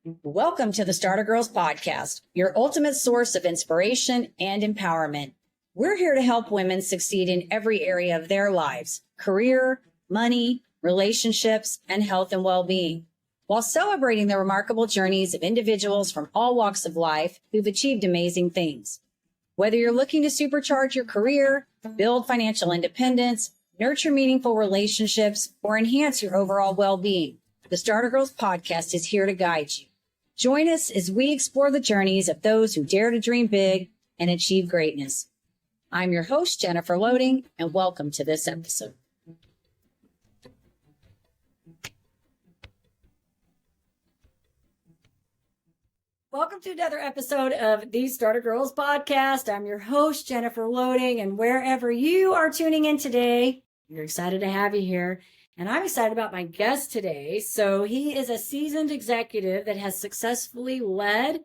Welcome to the Starter Girlz podcast, your ultimate source of inspiration and empowerment. We're here to help women succeed in every area of their lives, career, money, relationships, and health and well-being, while celebrating the remarkable journeys of individuals from all walks of life who've achieved amazing things. Whether you're looking to supercharge your career, build financial independence, nurture meaningful relationships, or enhance your overall well-being, the Starter Girlz podcast is here to guide you. Join us as we explore the journeys of those who dare to dream big and achieve greatness. I'm your host, Jennifer Loehding, and welcome to this episode. Welcome to another episode of the Starter Girlz podcast. I'm your host, Jennifer Loehding, and wherever you are tuning in today, we're excited to have you here. And I'm excited about my guest today. So he is a seasoned executive that has successfully led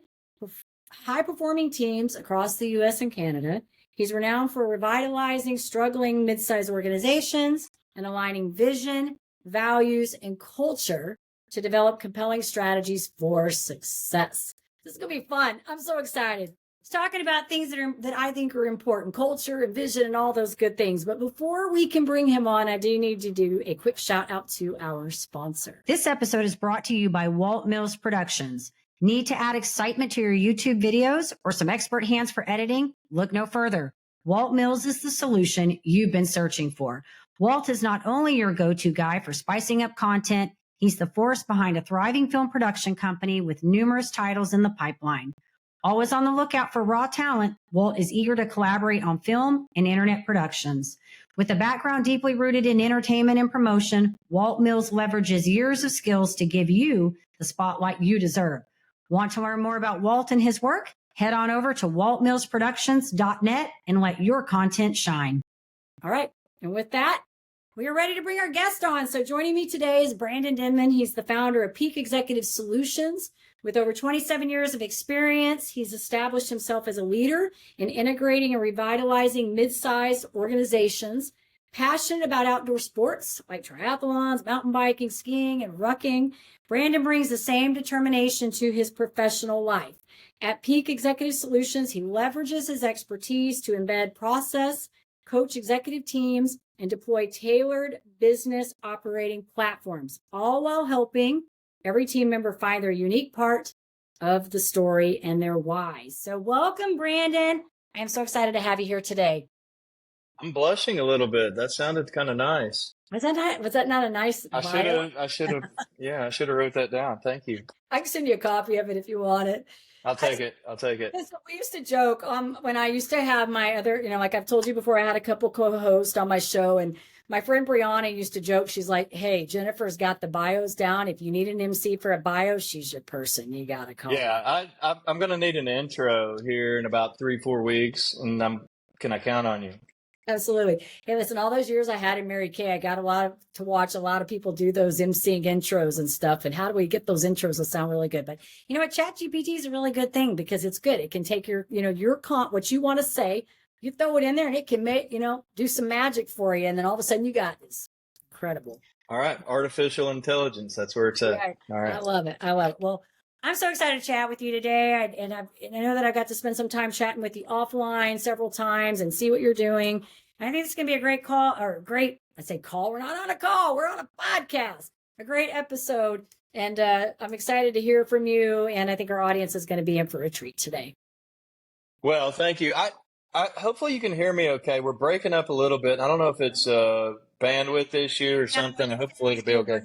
high-performing teams across the U.S. and Canada. He's renowned for revitalizing struggling mid-sized organizations and aligning vision, values, and culture to develop compelling strategies for success. This is going to be fun. I'm so excited. It's talking about things that I think are important, culture and vision and all those good things. But before we can bring him on, I do need to do a quick shout out to our sponsor. This episode is brought to you by Walt Mills Productions. Need to add excitement to your YouTube videos or some expert hands for editing? Look no further. Walt Mills is the solution you've been searching for. Walt is not only your go-to guy for spicing up content, he's the force behind a thriving film production company with numerous titles in the pipeline. Always on the lookout for raw talent, Walt is eager to collaborate on film and internet productions. With a background deeply rooted in entertainment and promotion, Walt Mills leverages years of skills to give you the spotlight you deserve. Want to learn more about Walt and his work? Head on over to waltmillsproductions.net and let your content shine. All right. And with that, we are ready to bring our guest on. So joining me today is Brandon Denmon. He's the founder of Peak Executive Solutions. With over 27 years of experience, he's established himself as a leader in integrating and revitalizing mid-sized organizations, passionate about outdoor sports like triathlons, mountain biking, skiing, and rucking. Brandon brings the same determination to his professional life. At Peak Executive Solutions, he leverages his expertise to embed process, coach executive teams, and deploy tailored business operating platforms, all while helping every team member find their unique part of the story and their why. So welcome, Brandon. I am so excited to have you here today. I'm blushing a little bit. That sounded kind of nice. Was that not a nice bio? I should have wrote that down. Thank you. I can send you a copy of it if you want it. I'll take it. So we used to joke when I used to have my other, like I've told you before, I had a couple co-hosts on my show, and my friend Brianna used to joke. She's like, hey, Jennifer's got the bios down. If you need an MC for a bio, she's your person. You got to call. Yeah, I'm going to need an intro here in about 3-4 weeks, and can I count on you? Absolutely. Hey, listen, all those years I had in Mary Kay, I got to watch a lot of people do those emceeing intros and stuff. And how do we get those intros to sound really good? But you know what? ChatGPT is a really good thing because it's good. It can take your what you want to say, you throw it in there and it can make, do some magic for you. And then all of a sudden you got this. Incredible. All right. Artificial intelligence. That's where it's at. Right. All right. I love it. Well, I'm so excited to chat with you today. I know that I got to spend some time chatting with you offline several times and see what you're doing. And I think it's going to be a great call, I say call. We're not on a call. We're on a podcast. A great episode. And I'm excited to hear from you. And I think our audience is going to be in for a treat today. Well, thank you. I hopefully you can hear me okay. We're breaking up a little bit. I don't know if it's a bandwidth issue or something. Hopefully it'll be okay.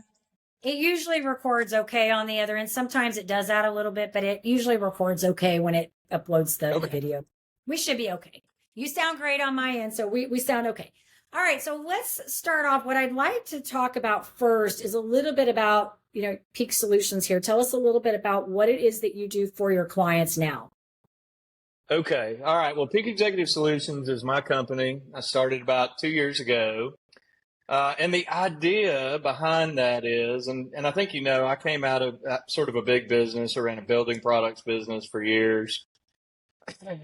It usually records okay on the other end. Sometimes it does that a little bit, but it usually records okay when it uploads the video. We should be okay. You sound great on my end, so we sound okay. All right, so let's start off. What I'd like to talk about first is a little bit about, Peak Solutions here. Tell us a little bit about what it is that you do for your clients now. Okay. All right. Well, Peak Executive Solutions is my company. I started about 2 years ago. And the idea behind that is, and I think, I came out of sort of a big business, around a building products business for years.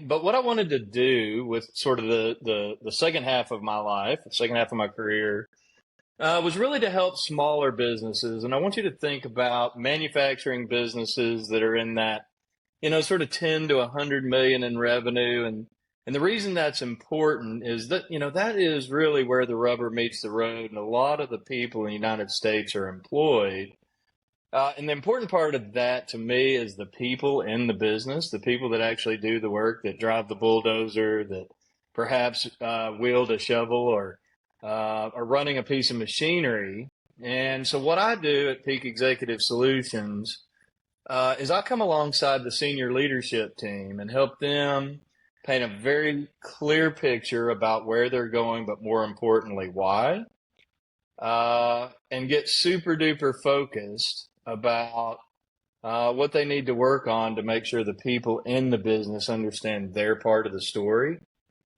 But what I wanted to do with sort of the second half of my life, the second half of my career, Was really to help smaller businesses. And I want you to think about manufacturing businesses that are in that, sort of 10 to 100 million in revenue. And the reason that's important is that, that is really where the rubber meets the road. And a lot of the people in the United States are employed. And the important part of that to me is the people in the business, the people that actually do the work, that drive the bulldozer, that perhaps wield a shovel or are running a piece of machinery. And so what I do at Peak Executive Solutions is I come alongside the senior leadership team and help them paint a very clear picture about where they're going, but more importantly, why, and get super duper focused about what they need to work on to make sure the people in the business understand their part of the story,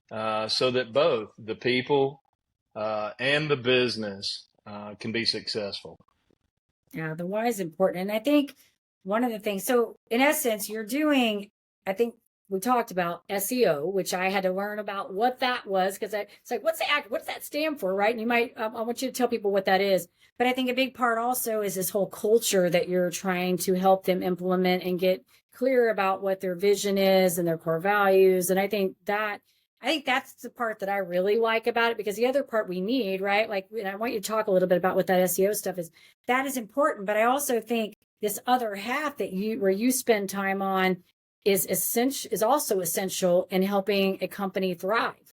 so that both the people and the business can be successful. Yeah, the why is important. And I think one of the things, so in essence, you're doing, I think we talked about SEO, which I had to learn about what that was, because it's like, what's that stand for, right? And you might, I want you to tell people what that is. But I think a big part also is this whole culture that you're trying to help them implement and get clear about what their vision is and their core values. And I think that's the part that I really like about it, because the other part we need, right? Like, and I want you to talk a little bit about what that SEO stuff is. That is important. But I also think this other half where you spend time on is also essential in helping a company thrive.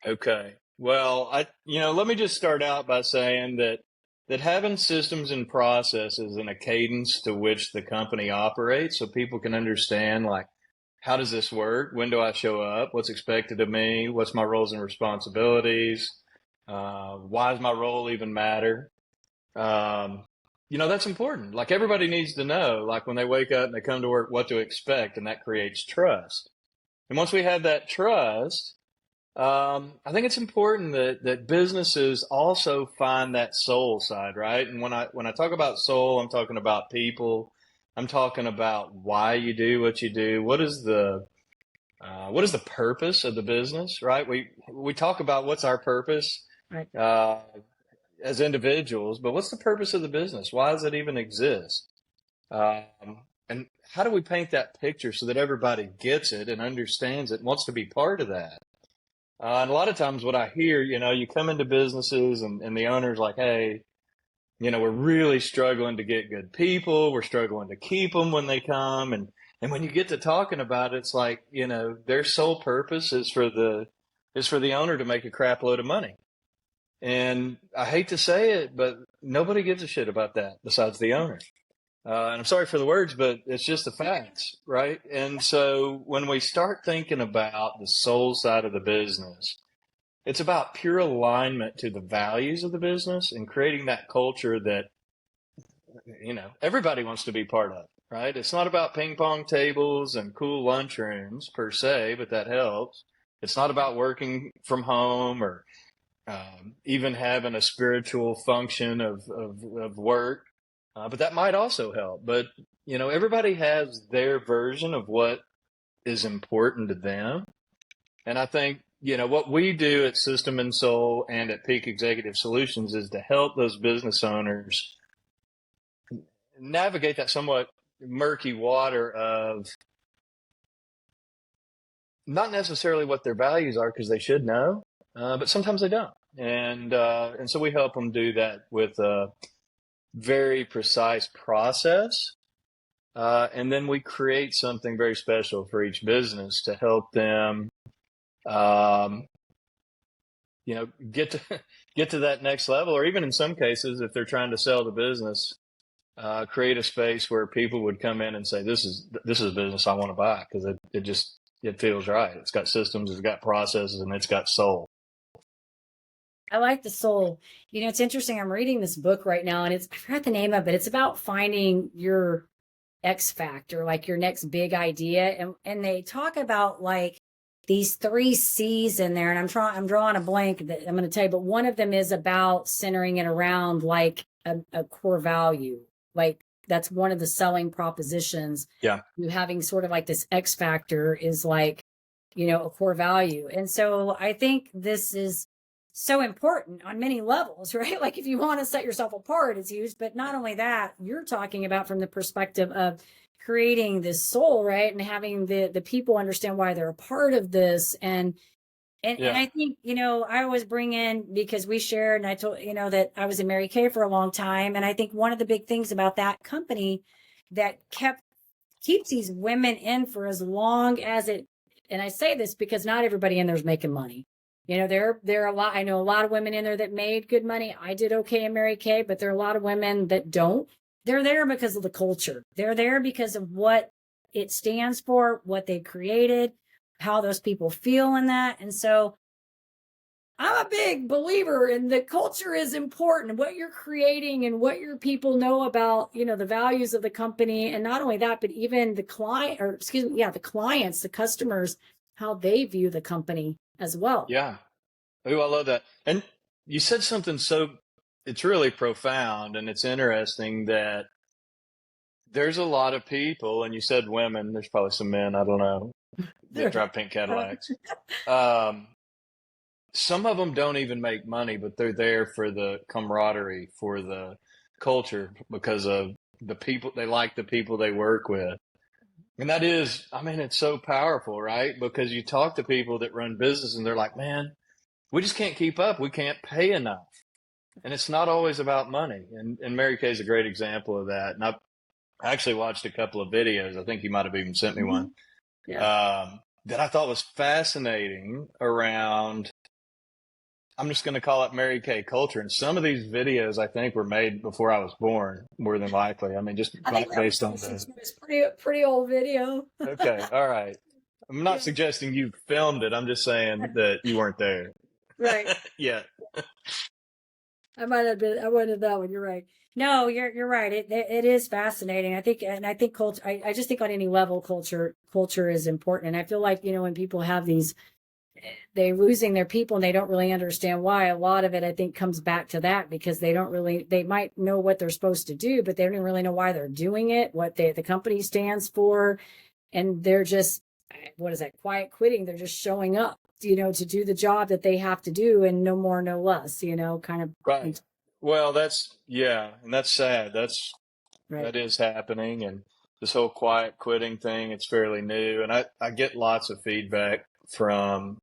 Okay. Well, let me just start out by saying that having systems and processes and a cadence to which the company operates, so people can understand, like, how does this work? When do I show up? What's expected of me? What's my roles and responsibilities? Why does my role even matter? That's important. Like, everybody needs to know, like, when they wake up and they come to work, what to expect, and that creates trust. And once we have that trust, I think it's important that businesses also find that soul side, right? And when I talk about soul, I'm talking about people. I'm talking about why you do what you do. What is the purpose of the business, right? We talk about what's our purpose, Right. As individuals, but what's the purpose of the business? Why does it even exist? And how do we paint that picture so that everybody gets it and understands it and wants to be part of that? And a lot of times what I hear, you come into businesses and the owner's like, hey, we're really struggling to get good people. We're struggling to keep them when they come. And when you get to talking about it, it's like, their sole purpose is for the owner to make a crap load of money. And I hate to say it, but nobody gives a shit about that besides the owner. And I'm sorry for the words, but it's just the facts, right? And so when we start thinking about the soul side of the business, it's about pure alignment to the values of the business and creating that culture that, everybody wants to be part of, right? It's not about ping pong tables and cool lunchrooms per se, but that helps. It's not about working from home or even having a spiritual function of work, but that might also help. But, everybody has their version of what is important to them. And I think, what we do at System and Soul and at Peak Executive Solutions is to help those business owners navigate that somewhat murky water of not necessarily what their values are, because they should know, but sometimes they don't. And so we help them do that with a very precise process. And then we create something very special for each business to help them, get to that next level, or even in some cases, if they're trying to sell the business, create a space where people would come in and say, this is a business I want to buy, because it feels right. It's got systems, it's got processes, and it's got soul. I like the soul. It's interesting. I'm reading this book right now, and I forgot the name of it. It's about finding your X factor, like your next big idea. And they talk about like these 3 C's in there. And I'm drawing a blank that I'm going to tell you, but one of them is about centering it around like a core value. Like, that's one of the selling propositions. Yeah. You having sort of like this X factor is like, a core value. And so I think this is so important on many levels, right? Like if you want to set yourself apart, it's huge. But not only that, you're talking about from the perspective of creating this soul, right? And having the people understand why they're a part of this. And I think, I always bring in, because we shared, and I told, that I was in Mary Kay for a long time. And I think one of the big things about that company that keeps these women in for as long as it, and I say this because not everybody in there is making money. There are a lot, I know a lot of women in there that made good money. I did okay in Mary Kay, but there are a lot of women that don't. They're there because of the culture. They're there because of what it stands for, what they created, how those people feel in that. And so I'm a big believer in the culture is important, what you're creating and what your people know about, the values of the company. And not only that, but even the the clients, the customers, how they view the company as well. Yeah. Oh, I love that. And you said something it's really profound, and it's interesting that there's a lot of people, and you said women, there's probably some men, I don't know, that drive pink Cadillacs. Some of them don't even make money, but they're there for the camaraderie, for the culture, because of the people. They like the people they work with. And that is, it's so powerful, right? Because you talk to people that run business and they're like, man, we just can't keep up. We can't pay enough. And it's not always about money. And Mary Kay is a great example of that. And I actually watched a couple of videos. I think you might have even sent me one. Yeah. That I thought was fascinating around, I'm just going to call it Mary Kay culture. And some of these videos, I think, were made before I was born, more than likely. Just based on the... It's pretty old video. Okay. All right. I'm not suggesting you filmed it. I'm just saying that you weren't there. Right. Yeah. I might have been. I wanted that one. You're right. No, you're right. It is fascinating. I think culture. I just think on any level, culture is important. And I feel like when people have they're losing their people and they don't really understand why. A lot of it, I think, comes back to that, because they might know what they're supposed to do, but they don't really know why they're doing it, what the company stands for, and they're just, what is that, quiet quitting. They're just showing up, to do the job that they have to do, and no more, no less, kind of. Right. Well, and that's sad. Right. That is happening. And this whole quiet quitting thing, it's fairly new. And I get lots of feedback from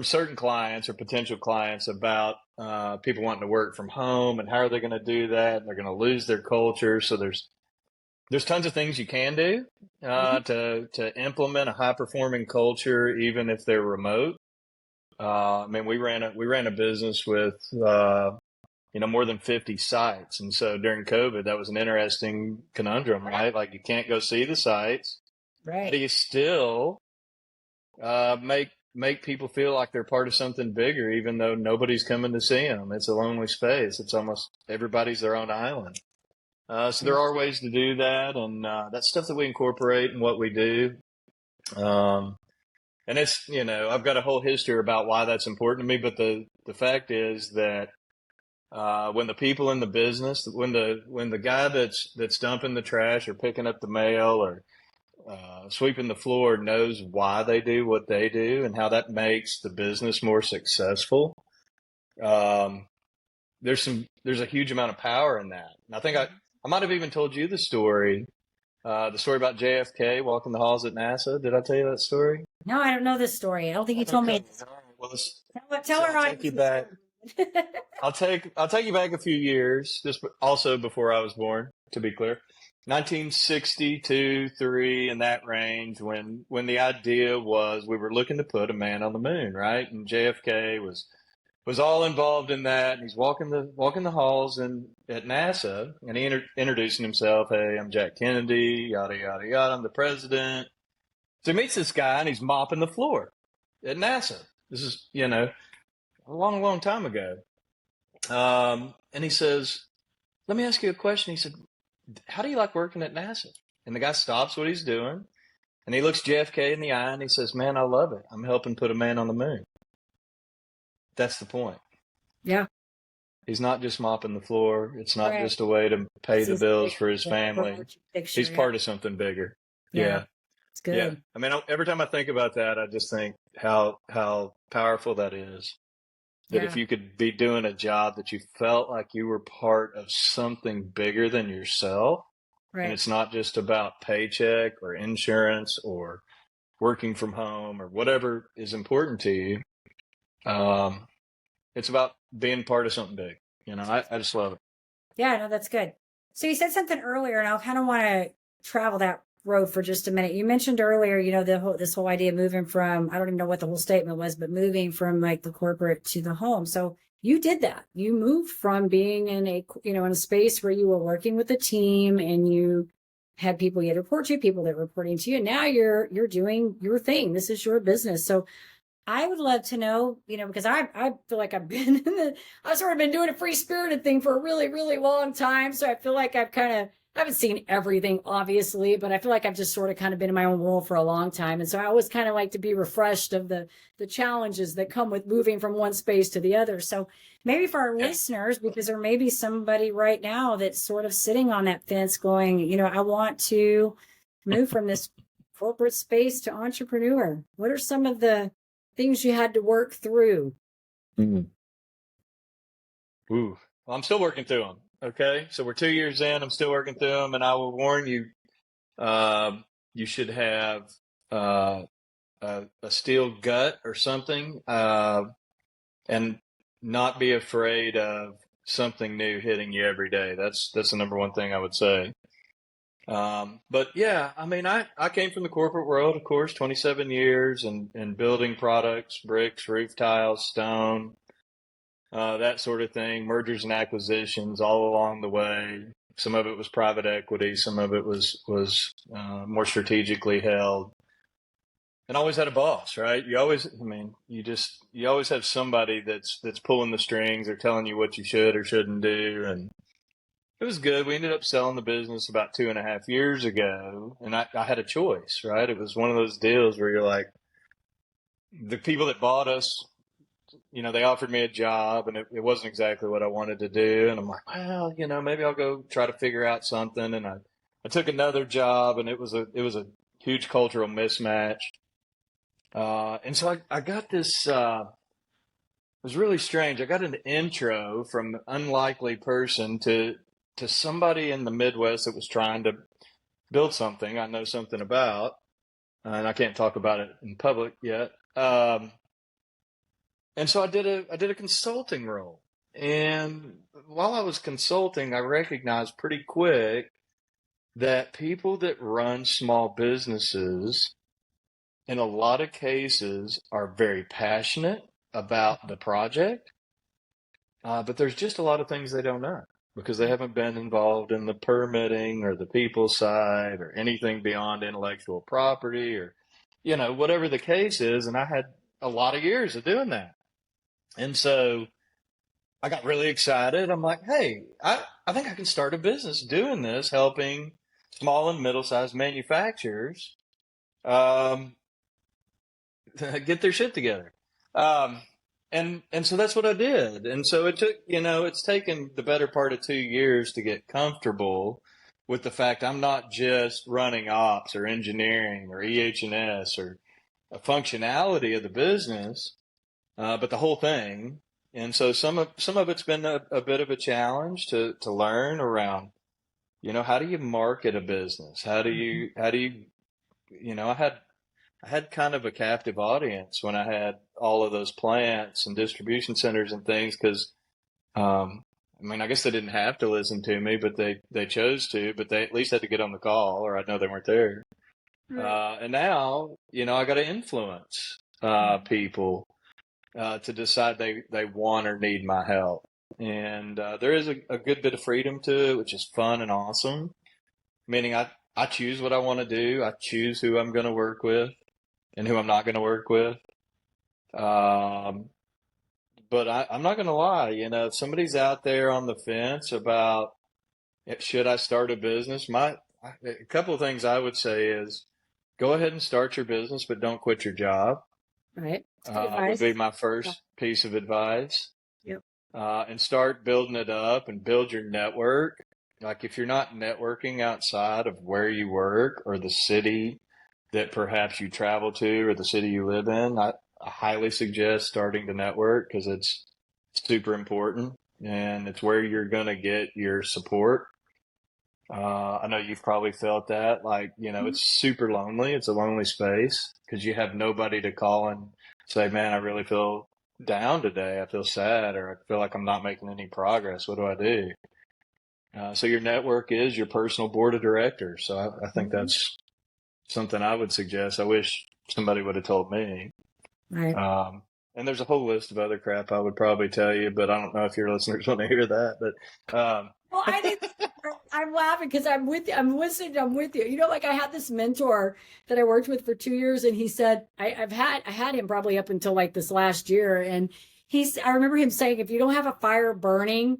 certain clients or potential clients about people wanting to work from home and how are they going to do that? They're going to lose their culture. So there's tons of things you can do to implement a high performing culture, even if they're remote. We ran a business with more than 50 sites, and so during COVID, that was an interesting conundrum, right? Like, you can't go see the sites. Right. How do you still make people feel like they're part of something bigger, even though nobody's coming to see them? It's a lonely space. It's almost everybody's their own island. So there are ways to do that, and that's stuff that we incorporate in what we do. And it's, I've got a whole history about why that's important to me, but the fact is that when the people in the business, when the guy that's dumping the trash or picking up the mail or sweeping the floor knows why they do what they do and how that makes the business more successful, there's a huge amount of power in that. And I think I might have even told you the story about JFK walking the halls at NASA. Did I tell you that story? No, I don't know this story. I don't think you told me. Well, tell her. I'll take you back. I'll take you back a few years, just also before I was born, to be clear. 1962, 3, in that range, when the idea was we were looking to put a man on the moon, right? And JFK was all involved in that, and he's walking the halls at NASA, and he introducing himself. Hey, I'm Jack Kennedy, yada yada yada. I'm the president. So he meets this guy, and he's mopping the floor at NASA. This is a long, long time ago. And he says, "Let me ask you a question." He said, "How do you like working at NASA?" And the guy stops what he's doing, and he looks JFK in the eye, and he says, "Man, I love it. I'm helping put a man on the moon." That's the point. Yeah. He's not just mopping the floor. It's not just a way to pay the bills for his family. He's part of something bigger. Yeah. It's good. Yeah. Every time I think about that, I just think how powerful that is. that if Yeah. you could be doing a job that you felt like you were part of something bigger than yourself, and Right. it's not just about paycheck or insurance or working from home or whatever is important to you. Um, it's about being part of something big. I just love it. Yeah, no, that's good. So you said something earlier, and I kind of want to travel that road for just a minute. You mentioned earlier, this whole idea of moving from, I don't even know what the whole statement was, but moving from like the corporate to the home. So you did that. You moved from being in a space where you were working with a team and you had people you had to report to, people that were reporting to you. And now you're doing your thing. This is your business. So I would love to know, because I feel like I've sort of been doing a free spirited thing for a really, really long time. So I feel like I haven't seen everything, obviously, but I feel like I've just sort of kind of been in my own world for a long time. And so I always kind of like to be refreshed of the challenges that come with moving from one space to the other. So maybe for our Yeah. listeners, because there may be somebody right now that's sort of sitting on that fence going, I want to move from this corporate space to entrepreneur. What are some of the things you had to work through? Mm. Ooh. Well, I'm still working through them. Okay. So we're 2 years in. I'm still working through them. And I will warn you, you should have a steel gut or something, and not be afraid of something new hitting you every day. That's the number one thing I would say. But yeah, I mean, I came from the corporate world, of course, 27 years and building products, bricks, roof tiles, stone, that sort of thing, mergers and acquisitions all along the way. Some of it was private equity, some of it was more strategically held. And always had a boss, right? You always have somebody that's pulling the strings or telling you what you should or shouldn't do. And it was good. We ended up selling the business about 2.5 years ago, and I had a choice, right? It was one of those deals where you're like, the people that bought us, they offered me a job, and it wasn't exactly what I wanted to do. And I'm like, well, maybe I'll go try to figure out something. And I took another job, and it was a huge cultural mismatch. And so I got this. It was really strange. I got an intro from an unlikely person to somebody in the Midwest that was trying to build something I know something about, and I can't talk about it in public yet. And so I did a consulting role, and while I was consulting, I recognized pretty quick that people that run small businesses, in a lot of cases, are very passionate about the project, but there's just a lot of things they don't know because they Right. haven't been involved in the permitting or the people side or anything beyond intellectual property or, whatever the case is. And I had a lot of years of doing that. And so I got really excited. I'm like, hey, I think I can start a business doing this, helping small and middle-sized manufacturers um, get their shit together. Um, and so that's what I did. And so it took, it's taken the better part of 2 years to get comfortable with the fact I'm not just running ops or engineering or EH&S or a functionality of the business, but the whole thing. And so some of it's been a bit of a challenge to learn around, how do you market a business? I had kind of a captive audience when I had all of those plants and distribution centers and things because, I guess they didn't have to listen to me, but they chose to, but they at least had to get on the call or I'd know they weren't there. Right. And now, I got to influence people to decide they want or need my help. And there is a good bit of freedom to it, which is fun and awesome, meaning I choose what I want to do. I choose who I'm going to work with and who I'm not going to work with. Um, but I'm not going to lie, if somebody's out there on the fence about should I start a business, a couple of things I would say is go ahead and start your business, but don't quit your job. Right. It's good Would be advice. my Yeah. first piece of advice. Yep. And start building it up and build your network. Like if you're not networking outside of where you work or the city that perhaps you travel to or the city you live in, I highly suggest starting to network because super important, and it's where you're going to get your support. I know you've probably felt that, like, it's super lonely. It's a lonely space because you have nobody to call and say, man, I really feel down today. I feel sad, or I feel like I'm not making any progress. What do I do? So your network is your personal board of directors. So I think that's something I would suggest. I wish somebody would have told me. Right. And there's a whole list of other crap I would probably tell you, but I don't know if your listeners want to hear that. But Well, I'm laughing because I'm with you. I'm listening. I'm with you. Like I had this mentor that I worked with for 2 years, and he said I had him probably up until like this last year, and I remember him saying, if you don't have a fire burning,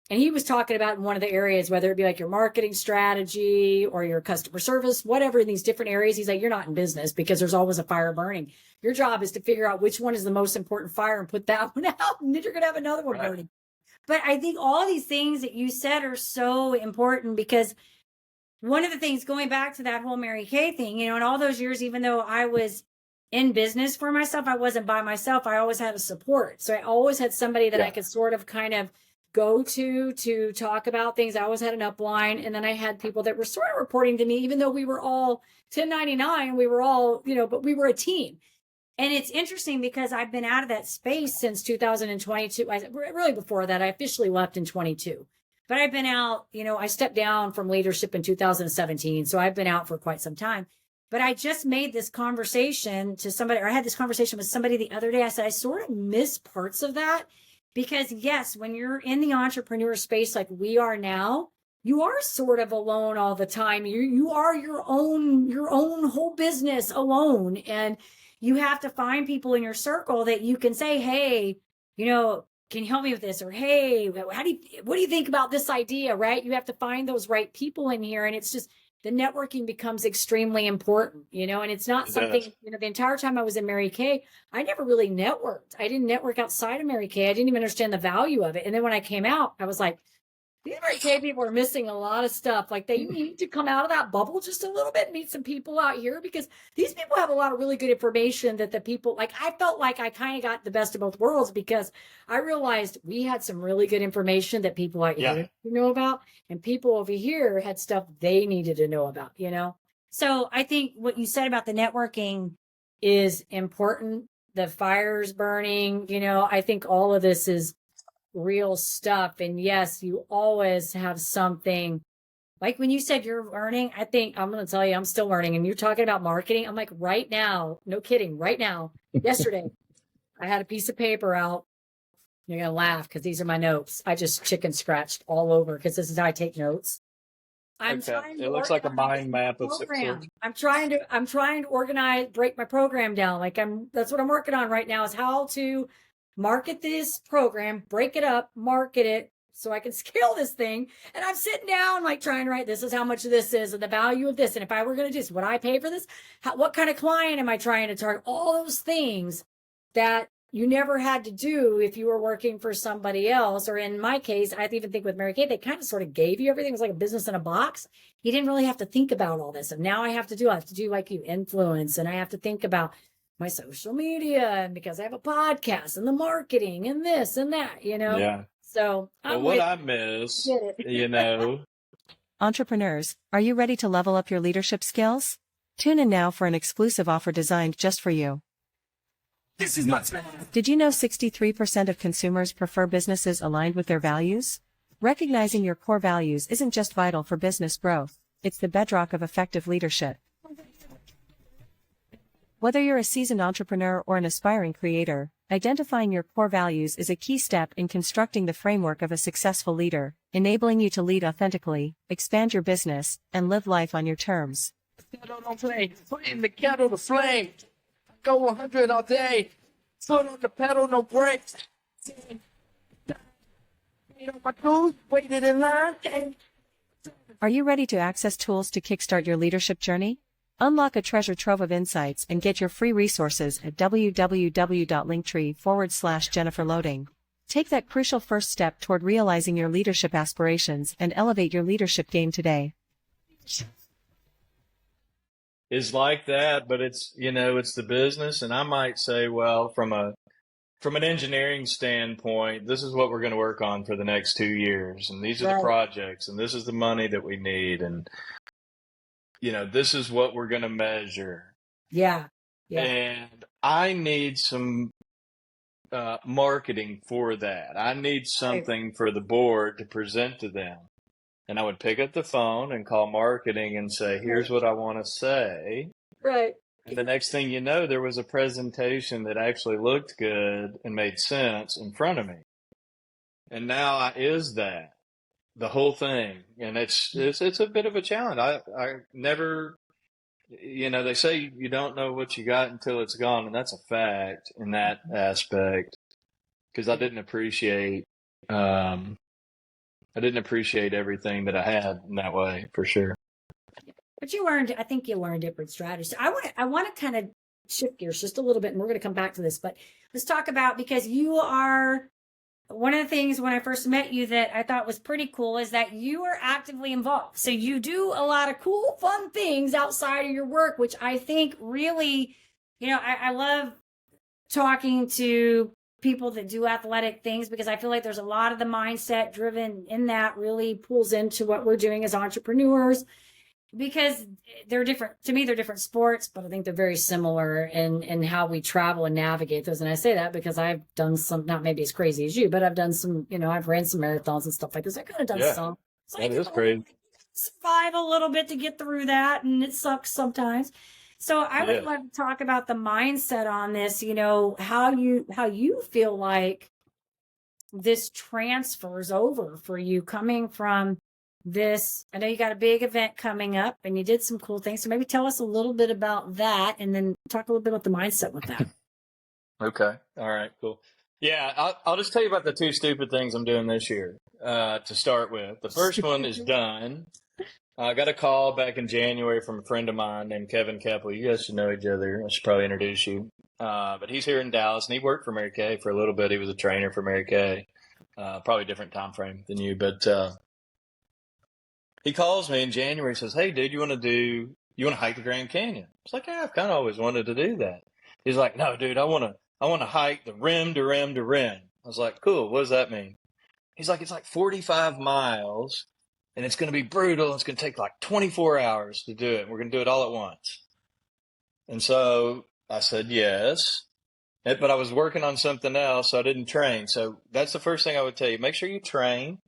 and he was talking about in one of the areas, whether it be like your marketing strategy or your customer service, whatever, in these different areas, he's like, you're not in business because there's always a fire burning. Your job is to figure out which one is the most important fire and put that one out, and then you're going to have another one burning. But I think all these things that you said are so important, because one of the things, going back to that whole Mary Kay thing, in all those years, even though I was in business for myself, I wasn't by myself. I always had a support. So I always had somebody that I could sort of kind of go to talk about things. I always had an upline. And then I had people that were sort of reporting to me, even though we were all 1099, we were all, but we were a team. And it's interesting because I've been out of that space since 2022. Really before that, I officially left in 22. But I've been out, I stepped down from leadership in 2017. So I've been out for quite some time. But I just made this conversation to somebody, or I had this conversation with somebody the other day. I said, I sort of miss parts of that. Because yes, when you're in the entrepreneur space like we are now, you are sort of alone all the time. You are your own whole business alone. And you have to find people in your circle that you can say, hey, can you help me with this? Or, hey, what do you think about this idea? Right. You have to find those right people in here. And it's just, the networking becomes extremely important, and it's not something, the entire time I was in Mary Kay, I never really networked. I didn't network outside of Mary Kay. I didn't even understand the value of it. And then when I came out, I was like, these Mary Kay people are missing a lot of stuff. Like, they need to come out of that bubble just a little bit, meet some people out here, because these people have a lot of really good information that the people, like, I felt like I kind of got the best of both worlds, because I realized we had some really good information that people out here didn't know about, and people over here had stuff they needed to know about, So I think what you said about the networking is important. The fires burning, I think all of this is real stuff. And yes, you always have something. Like when you said you're learning, I think I'm going to tell you, I'm still learning. And you're talking about marketing. I'm like, right now, no kidding, right now, yesterday, I had a piece of paper out. You're going to laugh because these are my notes. I just chicken scratched all over because this is how I take notes. It looks like a mind map of success. I'm trying to organize, break my program down. That's what I'm working on right now, is how to market this program, break it up, market it so I can scale this thing. And I'm sitting down, like, trying to write, this is how much of this is and the value of this. And if I were going to do this, would I pay for this? What kind of client am I trying to target? All those things that you never had to do if you were working for somebody else. Or in my case, I even think with Mary Kay, they kind of sort of gave you everything. It was like a business in a box. You didn't really have to think about all this. And now I have to do like you, influence, and I have to think about my social media, and because I have a podcast and the marketing and this and that, Yeah. So what I miss, Entrepreneurs, are you ready to level up your leadership skills? Tune in now for an exclusive offer designed just for you. This is nuts. Did you know 63% of consumers prefer businesses aligned with their values? Recognizing your core values isn't just vital for business growth, it's the bedrock of effective leadership. Whether you're a seasoned entrepreneur or an aspiring creator, identifying your core values is a key step in constructing the framework of a successful leader, enabling you to lead authentically, expand your business, and live life on your terms. Don't play. Put in the kettle to flame. Go 100 all day. Foot on the pedal, no brakes. My tools, waited in line. Are you ready to access tools to kickstart your leadership journey? Unlock a treasure trove of insights and get your free resources at www.linktree/Jennifer Loehding. Take that crucial first step toward realizing your leadership aspirations and elevate your leadership game today. Is like that, but it's, it's the business. And I might say, well, from from an engineering standpoint, this is what we're going to work on for the next 2 years. And these are the Right. projects, and this is the money that we need. And, this is what we're going to measure. Yeah. Yeah. And I need some marketing for that. I need something for the board to present to them. And I would pick up the phone and call marketing and say, here's what I want to say. Right. And the next thing you know, there was a presentation that actually looked good and made sense in front of me. And now is that the whole thing? And it's a bit of a challenge. I never, they say you don't know what you got until it's gone. And that's a fact in that aspect, because I didn't appreciate everything that I had in that way, for sure. But I think you learned different strategies. I want to kind of shift gears just a little bit, and we're going to come back to this, but let's talk about, because you are, one of the things when I first met you that I thought was pretty cool is that you are actively involved. So you do a lot of cool, fun things outside of your work, which I think really, I love talking to people that do athletic things, because I feel like there's a lot of the mindset driven in that really pulls into what we're doing as entrepreneurs, because they're different. To me, they're different sports, but I think they're very similar in how we travel and navigate those. And I say that because I've done some, not maybe as crazy as you, but I've done some, I've ran some marathons and stuff like this. I could have done some. So that is crazy. Survive a little bit to get through that, and it sucks sometimes. So I would love to talk about the mindset on this, how you feel like this transfers over for you coming from this. I know you got a big event coming up and you did some cool things. So maybe tell us a little bit about that, and then talk a little bit about the mindset with that. Okay. All right, cool. Yeah, I'll just tell you about the 2 stupid things I'm doing this year to start with. The first one is done. I got a call back in January from a friend of mine named Kevin Keppel. You guys should know each other. I should probably introduce you. But he's here in Dallas, and he worked for Mary Kay for a little bit. He was a trainer for Mary Kay. Probably a different time frame than you, but he calls me in January and says, hey, dude, you want to hike the Grand Canyon? I was like, yeah, I've kind of always wanted to do that. He's like, no, dude, I want to hike the rim to rim to rim. I was like, cool. What does that mean? He's like, it's like 45 miles. And it's going to be brutal. It's going to take like 24 hours to do it. We're going to do it all at once. And so I said, yes. But I was working on something else, so I didn't train. So that's the first thing I would tell you. Make sure you train.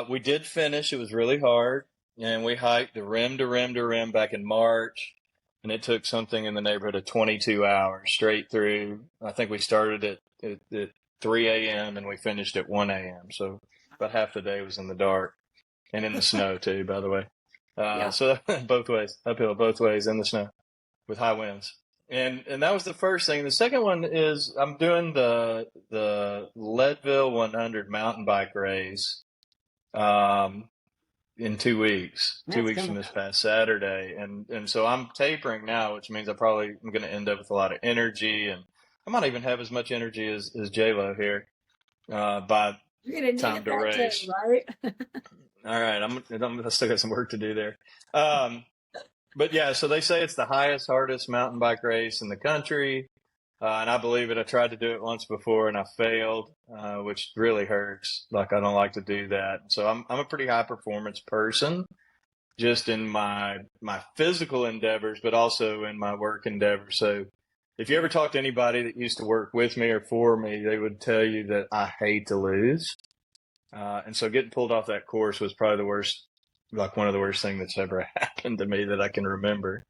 We did finish. It was really hard. And we hiked the rim to rim to rim back in March. And it took something in the neighborhood of 22 hours straight through. I think we started at 3 a.m. and we finished at 1 a.m. So about half the day was in the dark. And in the snow too, by the way. So both ways, uphill, both ways in the snow with high winds. And that was the first thing. The second one is I'm doing the Leadville 100 mountain bike race in 2 weeks, That's 2 weeks cool. from this past Saturday. And so I'm tapering now, which means I'm going to end up with a lot of energy, and I might even have as much energy as J-Lo here by You're gonna need time it to that race. day, right? All right, I still got some work to do there. But yeah, so they say it's the hardest mountain bike race in the country. And I believe it. I tried to do it once before and I failed, which really hurts. Like, I don't like to do that. So I'm a pretty high performance person, just in my physical endeavors, but also in my work endeavors. So if you ever talk to anybody that used to work with me or for me, they would tell you that I hate to lose. And so getting pulled off that course was probably the worst, like one of the worst things that's ever happened to me that I can remember.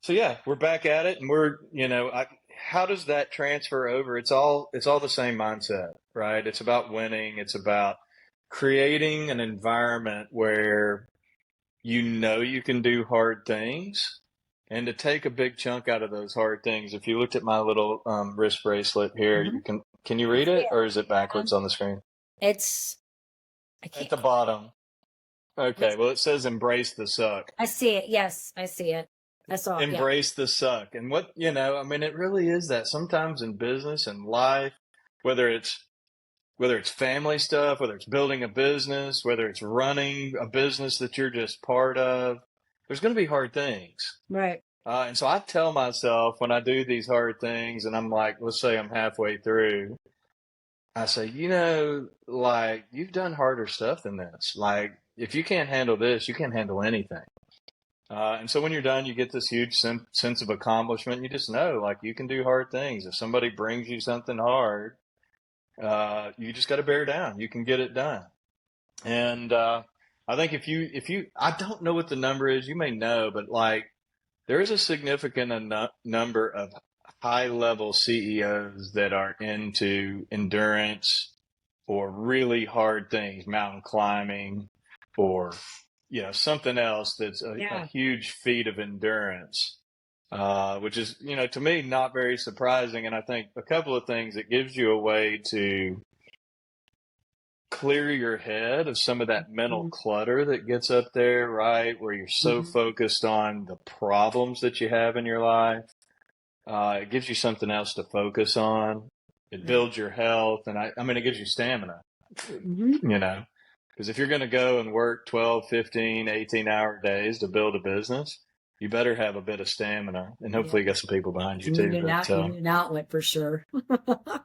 So yeah, we're back at it, and we're, how does that transfer over? It's all the same mindset, right? It's about winning. It's about creating an environment where you can do hard things, and to take a big chunk out of those hard things. If you looked at my little wrist bracelet here, Mhm. can you read it, or is it backwards on the screen? I can't. At the bottom. Okay, well, it says embrace the suck. I see it. Yes, I see it. I saw it. Embrace the suck. And what, it really is that sometimes in business and life, whether it's family stuff, whether it's building a business, whether it's running a business that you're just part of, there's going to be hard things. Right. And so I tell myself when I do these hard things and I'm like, let's say I'm halfway through, I say, like you've done harder stuff than this. Like if you can't handle this, you can't handle anything. And so when you're done, you get this huge sense of accomplishment. You just know, like you can do hard things. If somebody brings you something hard, you just got to bear down. You can get it done. And I think I don't know what the number is. You may know, but like there is a significant number of high level CEOs that are into endurance or really hard things, mountain climbing or, something else that's a huge feat of endurance, which is, to me, not very surprising. And I think a couple of things, it gives you a way to clear your head of some of that mental clutter that gets up there, right? Where you're so focused on the problems that you have in your life. It gives you something else to focus on. It builds your health. And I mean, it gives you stamina, because if you're going to go and work 12, 15, 18-hour days to build a business, you better have a bit of stamina, and hopefully you got some people behind you too. You need an outlet for sure.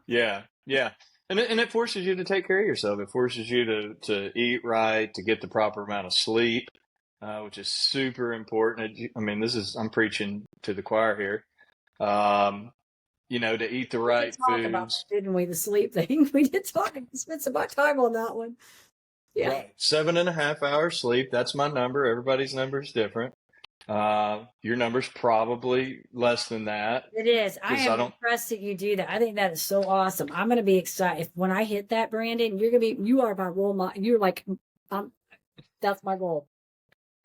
Yeah. And it forces you to take care of yourself. It forces you to eat right, to get the proper amount of sleep, which is super important. I mean, I'm preaching to the choir here. To eat the right foods. About that, didn't we? The sleep thing. We did talk. Spent some time on that one. Yeah. Right. 7.5 hours sleep. That's my number. Everybody's number is different. Your number's probably less than that. It is. I am impressed that you do that. I think that is so awesome. I'm going to be excited when I hit that, Brandon. You are my role model. You're like, that's my goal.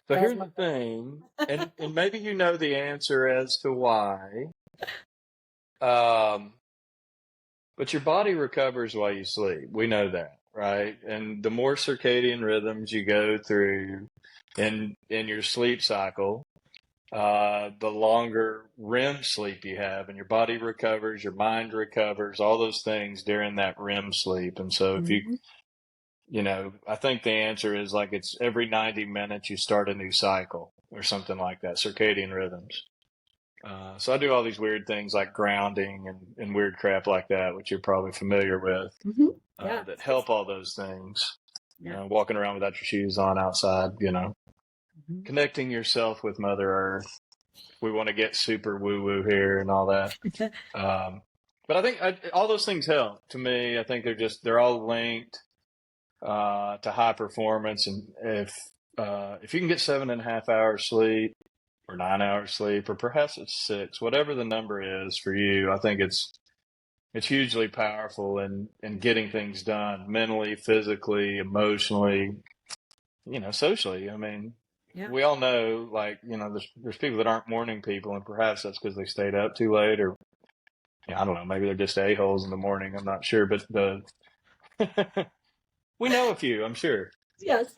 So here's the thing, and maybe you know the answer as to why. But your body recovers while you sleep. We know that, right? And the more circadian rhythms you go through in your sleep cycle, the longer REM sleep you have, and your body recovers, your mind recovers, all those things during that REM sleep. And so if I think the answer is like it's every 90 minutes you start a new cycle or something like that, circadian rhythms. So I do all these weird things like grounding and weird crap like that, which you're probably familiar with, that help all those things. Walking around without your shoes on outside, connecting yourself with Mother Earth. We want to get super woo-woo here and all that. But I think all those things help to me. I think they're all linked to high performance. And if you can get 7.5 hours sleep or 9 hours sleep, or perhaps it's 6, whatever the number is for you, I think it's hugely powerful in getting things done mentally, physically, emotionally, socially. I mean, we all know, like, there's people that aren't morning people, and perhaps that's because they stayed up too late, or I don't know, maybe they're just a-holes in the morning. I'm not sure, but we know a few, I'm sure. Yes.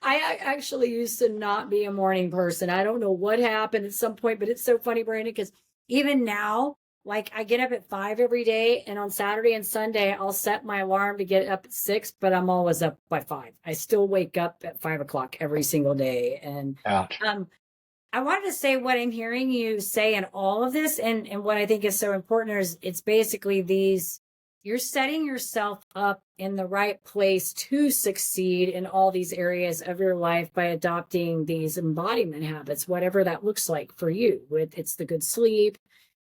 I actually used to not be a morning person. I don't know what happened at some point, but it's so funny, Brandon, because even now, like I get up at 5 every day, and on Saturday and Sunday, I'll set my alarm to get up at 6, but I'm always up by 5. I still wake up at 5 o'clock every single day. And I wanted to say what I'm hearing you say in all of this, and what I think is so important is it's basically you're setting yourself up in the right place to succeed in all these areas of your life by adopting these embodiment habits, whatever that looks like for you. It's the good sleep,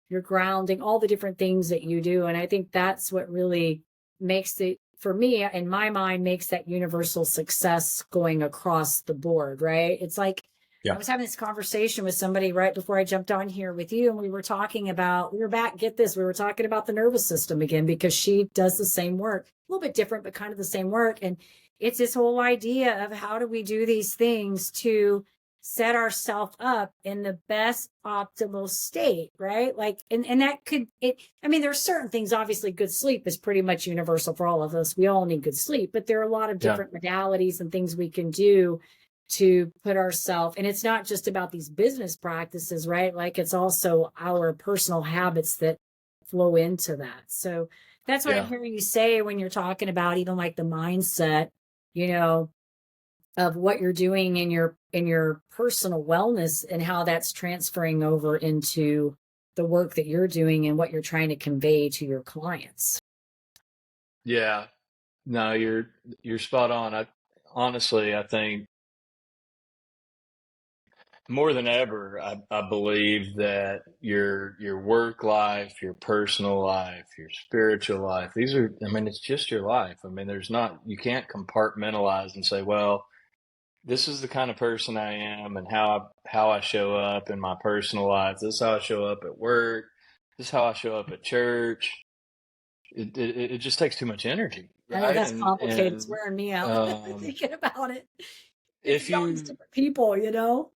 your grounding, all the different things that you do. And I think that's what really makes it, for me, in my mind, makes that universal success going across the board, right? It's like, I was having this conversation with somebody right before I jumped on here with you, and we were talking about, we were talking about the nervous system again, because she does the same work, a little bit different, but kind of the same work. And it's this whole idea of how do we do these things to set ourselves up in the best optimal state, right? Like, and that could, there's certain things, obviously good sleep is pretty much universal for all of us. We all need good sleep, but there are a lot of different modalities and things we can do to put ourselves, and it's not just about these business practices, right? Like it's also our personal habits that flow into that. So that's what I'm hearing you say when you're talking about even like the mindset, of what you're doing in your personal wellness and how that's transferring over into the work that you're doing and what you're trying to convey to your clients. Yeah. No, you're spot on. Honestly, I think more than ever, I believe that your work life, your personal life, your spiritual life, I mean, it's just your life. I mean, you can't compartmentalize and say, well, this is the kind of person I am and how I show up in my personal life. This is how I show up at work. This is how I show up at church. It just takes too much energy, I know right? that's complicated. It's And wearing me out thinking about it. if All these you different people,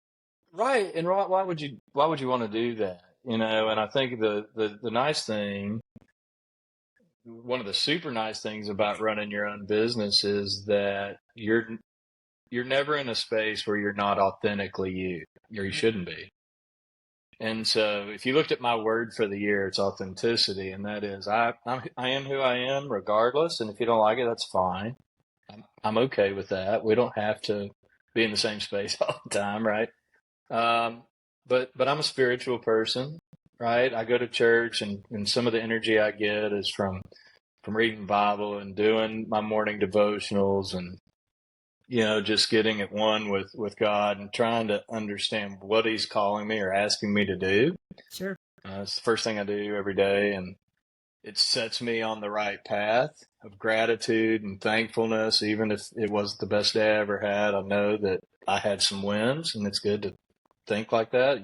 right, and why would you want to do that? And I think the nice thing, one of the super nice things about running your own business is that you're never in a space where you're not authentically you, or you shouldn't be. And so if you looked at my word for the year, it's authenticity. And that is, I am who I am regardless. And if you don't like it, that's fine. I'm okay with that. We don't have to be in the same space all the time. Right. But I'm a spiritual person, right? I go to church and some of the energy I get is from reading the Bible and doing my morning devotionals and, just getting at one with God and trying to understand what he's calling me or asking me to do. Sure. It's the first thing I do every day, and it sets me on the right path of gratitude and thankfulness. Even if it was the best day I ever had, I know that I had some wins, and it's good to think like that.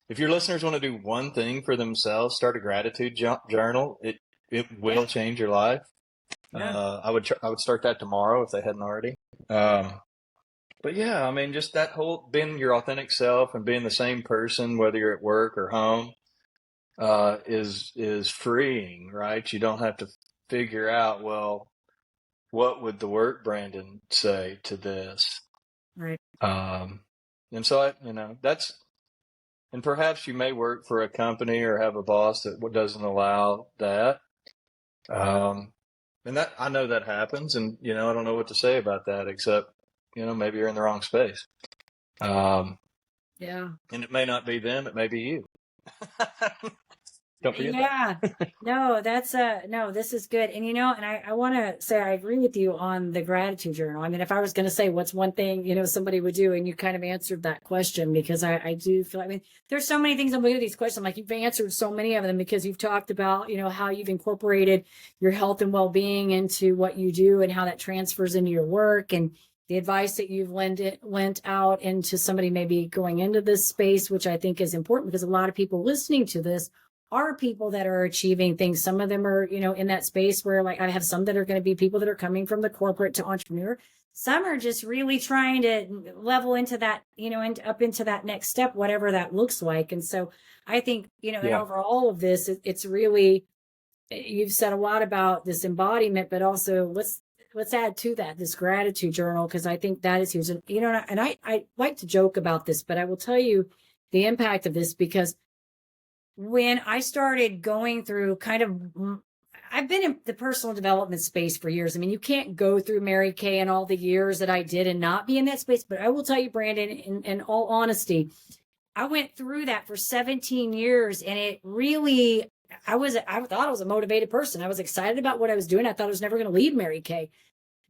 If your listeners want to do one thing for themselves, start a gratitude journal. It will change your life. Yeah. I would start that tomorrow if they hadn't already. But yeah, I mean, just that whole being your authentic self and being the same person, whether you're at work or home, is freeing, right? You don't have to figure out, well, what would the work Brandon say to this? Right. And so and perhaps you may work for a company or have a boss that doesn't allow that. And that I know that happens, and I don't know what to say about that except maybe you're in the wrong space. Yeah. And it may not be them; it may be you. Don't forget that. No, this is good. And and I want to say I agree with you on the gratitude journal. I mean, if I was going to say what's one thing, somebody would do, and you kind of answered that question because I do feel, I mean, there's so many things I'm looking at these questions. I'm like, you've answered so many of them because you've talked about, how you've incorporated your health and well-being into what you do and how that transfers into your work and the advice that you've lent out into somebody maybe going into this space, which I think is important because a lot of people listening to this are people that are achieving things. Some of them are, in that space where like I have some that are going to be people that are coming from the corporate to entrepreneur. Some are just really trying to level into that, and up into that next step, whatever that looks like. And so I think, and over all of this, it's really, you've said a lot about this embodiment, but also let's add to that, this gratitude journal, because I think that is huge. And, I like to joke about this, but I will tell you the impact of this because when I started going through I've been in the personal development space for years. I mean, you can't go through Mary Kay and all the years that I did and not be in that space. But I will tell you, Brandon, in all honesty, I went through that for 17 years and it really, I thought I was a motivated person. I was excited about what I was doing. I thought I was never going to leave Mary Kay.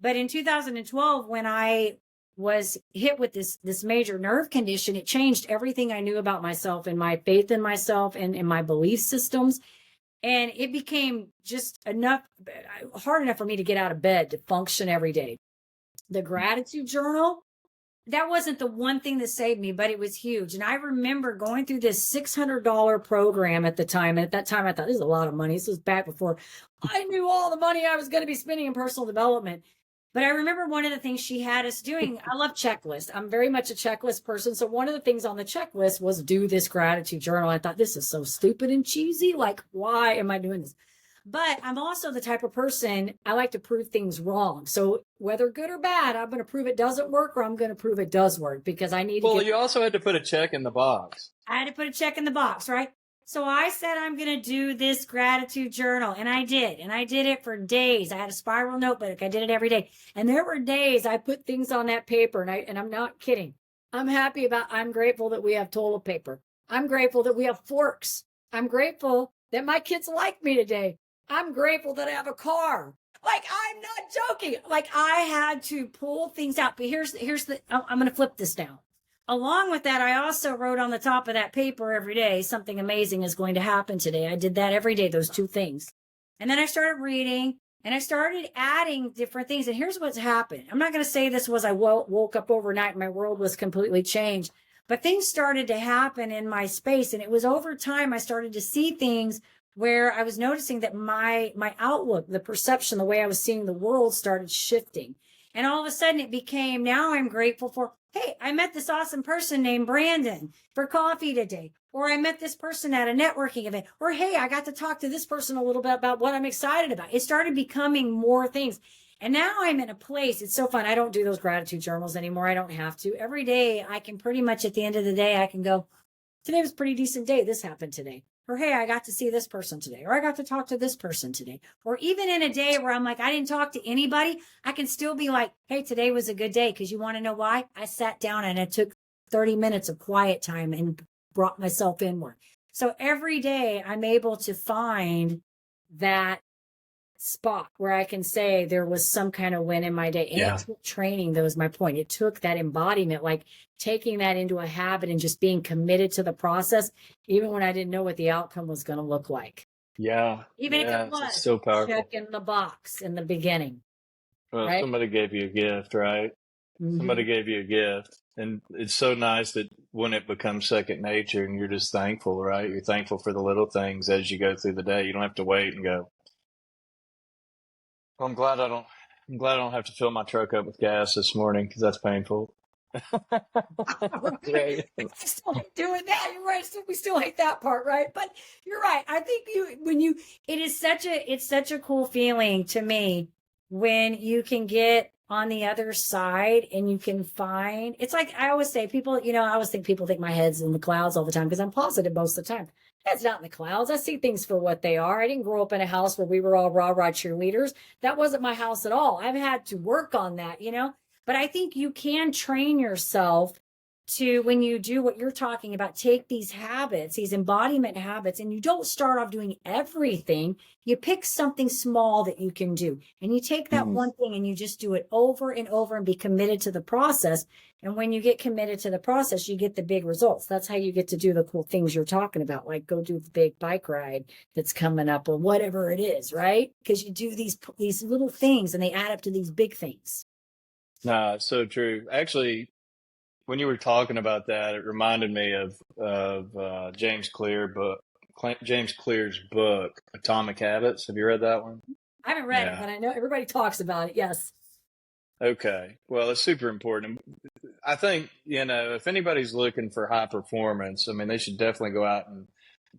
But in 2012, when I was hit with this major nerve condition, it changed everything I knew about myself and my faith in myself and in my belief systems. And it became just hard enough for me to get out of bed to function every day. The gratitude journal, that wasn't the one thing that saved me, but it was huge. And I remember going through this $600 program at the time. And at that time, I thought, this is a lot of money. This was back before I knew all the money I was going to be spending in personal development. But I remember one of the things she had us doing, I love checklists. I'm very much a checklist person. So one of the things on the checklist was do this gratitude journal. I thought, this is so stupid and cheesy. Like, why am I doing this? But I'm also the type of person, I like to prove things wrong. So whether good or bad, I'm going to prove it doesn't work or I'm going to prove it does work because I need to. Well, you also had to put a check in the box. I had to put a check in the box, right? So I said, I'm going to do this gratitude journal. And I did. And I did it for days. I had a spiral notebook. I did it every day. And there were days I put things on that paper. And I'm not kidding. I'm grateful that we have toilet paper. I'm grateful that we have forks. I'm grateful that my kids like me today. I'm grateful that I have a car. Like, I'm not joking. Like, I had to pull things out. But I'm going to flip this now. Along with that, I also wrote on the top of that paper every day, something amazing is going to happen today. I did that every day, those two things. And then I started reading and I started adding different things. And here's what's happened. I'm not going to say this was I woke up overnight and my world was completely changed, but things started to happen in my space. And it was over time I started to see things where I was noticing that my outlook, the perception, the way I was seeing the world started shifting. And all of a sudden it became, now I'm grateful for, hey, I met this awesome person named Brandon for coffee today. Or I met this person at a networking event. Or, hey, I got to talk to this person a little bit about what I'm excited about. It started becoming more things. And now I'm in a place, it's so fun. I don't do those gratitude journals anymore. I don't have to. Every day I can pretty much at the end of the day, I can go, today was a pretty decent day. This happened today. Or, hey, I got to see this person today. Or I got to talk to this person today. Or even in a day where I'm like, I didn't talk to anybody, I can still be like, hey, today was a good day. Because you want to know why? I sat down and I took 30 minutes of quiet time and brought myself inward. So every day I'm able to find that spot where I can say there was some kind of win in my day. And it took training, that was my point. It took that embodiment, like taking that into a habit and just being committed to the process, even when I didn't know what the outcome was going to look like. Yeah. Even if it was it's so powerful. checking the box in the beginning. Well, right? Somebody gave you a gift, right? Mhm. Somebody gave you a gift. And it's so nice that when it becomes second nature and you're just thankful, right? You're thankful for the little things as you go through the day. You don't have to wait and go, well, I'm glad I don't have to fill my truck up with gas this morning because that's painful. Right. I still hate doing that. You're right. We still hate that part, right? But you're right. I think it's such a cool feeling to me when you can get on the other side and you can find, it's like I always say, I always think people think my head's in the clouds all the time because I'm positive most of the time. That's not in the clouds. I see things for what they are. I didn't grow up in a house where we were all rah-rah cheerleaders. That wasn't my house at all. I've had to work on that, But I think you can train yourself to, when you do what you're talking about, take these habits, these embodiment habits, and you don't start off doing everything. You pick something small that you can do. And you take that one thing and you just do it over and over and be committed to the process. And when you get committed to the process, you get the big results. That's how you get to do the cool things you're talking about, like go do the big bike ride that's coming up or whatever it is, right? Because you do these little things and they add up to these big things. No, it's so true. Actually, when you were talking about that, it reminded me of James Clear's book, Atomic Habits. Have you read that one? I haven't read it, but I know everybody talks about it. Yes. Okay. Well, it's super important. I think, if anybody's looking for high performance, I mean, they should definitely go out and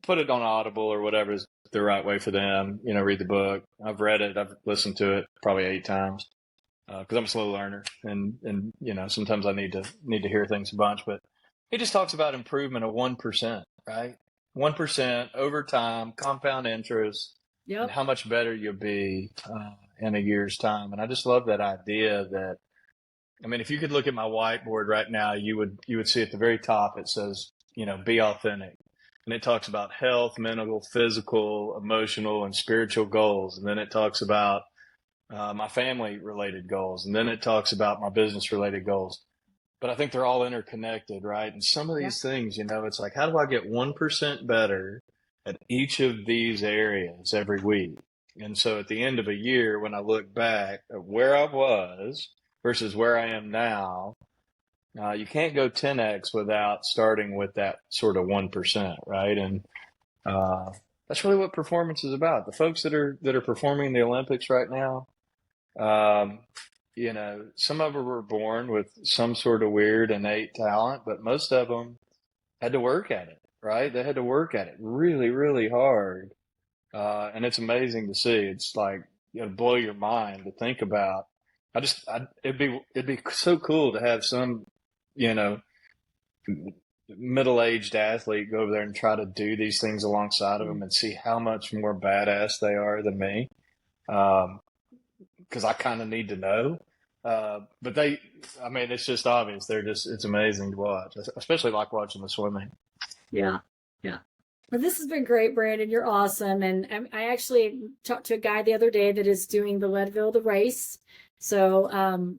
put it on Audible or whatever is the right way for them. Read the book. I've read it. I've listened to it probably 8 times. Because I'm a slow learner, and sometimes I need to hear things a bunch. But he just talks about improvement of 1%, right? 1% over time, compound interest, and how much better you'll be in a year's time. And I just love that idea that, I mean, if you could look at my whiteboard right now, you would see at the very top it says, be authentic, and it talks about health, mental, physical, emotional, and spiritual goals, and then it talks about my family related goals. And then it talks about my business related goals, but I think they're all interconnected, right? And some of these things, it's like, how do I get 1% better at each of these areas every week? And so at the end of a year, when I look back at where I was versus where I am now, you can't go 10x without starting with that sort of 1%, right? And that's really what performance is about. The folks that are performing in the Olympics right now, some of them were born with some sort of weird innate talent, but most of them had to work at it, right? They had to work at it really, really hard. And it's amazing to see. It's like, blow your mind to think about. It'd be so cool to have some, middle-aged athlete go over there and try to do these things alongside of them and see how much more badass they are than me. Because I kind of need to know. But it's just obvious. It's amazing to watch, especially like watching the swimming. Yeah. Yeah. Well, this has been great, Brandon. You're awesome. And I actually talked to a guy the other day that is doing the Leadville, the race. So,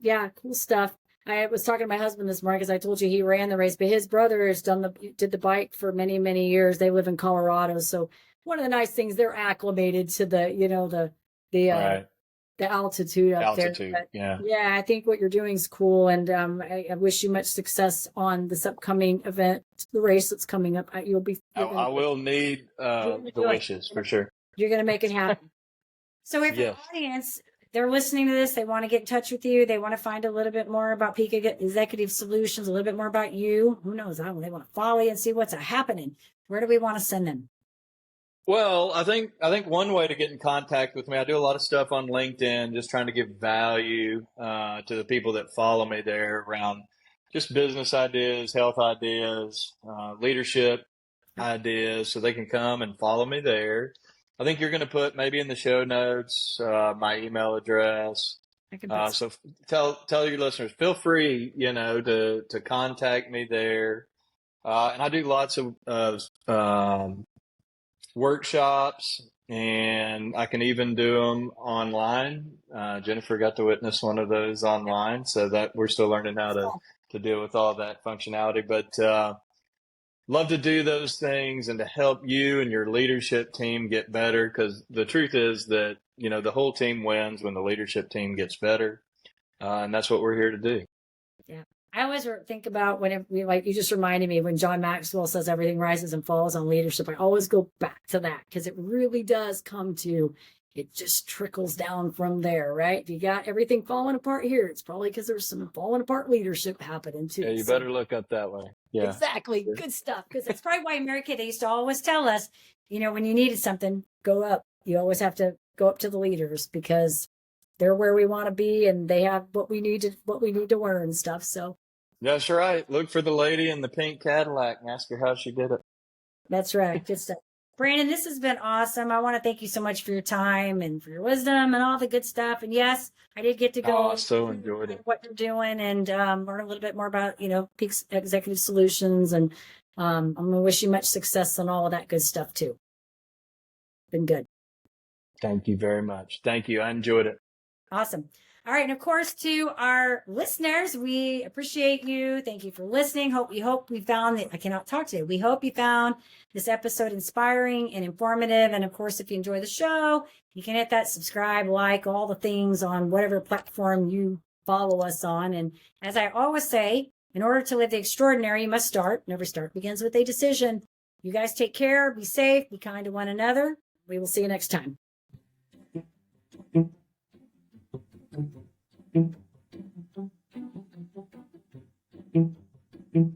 yeah, cool stuff. I was talking to my husband this morning because I told you he ran the race, but his brother has did the bike for many, many years. They live in Colorado. So one of the nice things, they're acclimated to the Right. the altitude up there. But, yeah, I think what you're doing is cool. And I wish you much success on this upcoming event, the race that's coming up. I will need the wishes for sure. You're going to make it happen. So if the audience, they're listening to this, they want to get in touch with you, they want to find a little bit more about Peak Executive Solutions, a little bit more about you, who knows, they want to follow you and see what's happening. Where do we want to send them? Well, I think one way to get in contact with me, I do a lot of stuff on LinkedIn, just trying to give value to the people that follow me there around just business ideas, health ideas, leadership ideas, so they can come and follow me there. I think you're going to put maybe in the show notes my email address. So tell your listeners, feel free, to contact me there. And I do lots of workshops, and I can even do them online. Jennifer got to witness one of those online, so that we're still learning how to deal with all that functionality. But love to do those things and to help you and your leadership team get better, because the truth is that, the whole team wins when the leadership team gets better. And that's what we're here to do. Yeah. I always think about like you just reminded me when John Maxwell says everything rises and falls on leadership. I always go back to that because it really does it just trickles down from there, right? If you got everything falling apart here, it's probably because there's some falling apart leadership happening too. Yeah, you better look up that way. Yeah, exactly. Good stuff. Because that's probably why America, they used to always tell us, when you needed something, go up. You always have to go up to the leaders because they're where we want to be and they have what we need to learn and stuff. So that's right. Look for the lady in the pink Cadillac and ask her how she did it. That's right. Good stuff. Brandon, this has been awesome. I want to thank you so much for your time and for your wisdom and all the good stuff. And yes, I did get to go. I so enjoyed it. What you're doing and learn a little bit more about, Peak Executive Solutions. And I'm going to wish you much success on all of that good stuff too. Been good. Thank you very much. Thank you. I enjoyed it. Awesome. All right. And of course, to our listeners, we appreciate you. Thank you for listening. We hope we found that I cannot talk today. We hope you found this episode inspiring and informative. And of course, if you enjoy the show, you can hit that subscribe, like, all the things on whatever platform you follow us on. And as I always say, in order to live the extraordinary, you must start. And every start begins with a decision. You guys take care, be safe, be kind to one another. We will see you next time. Mm-hmm.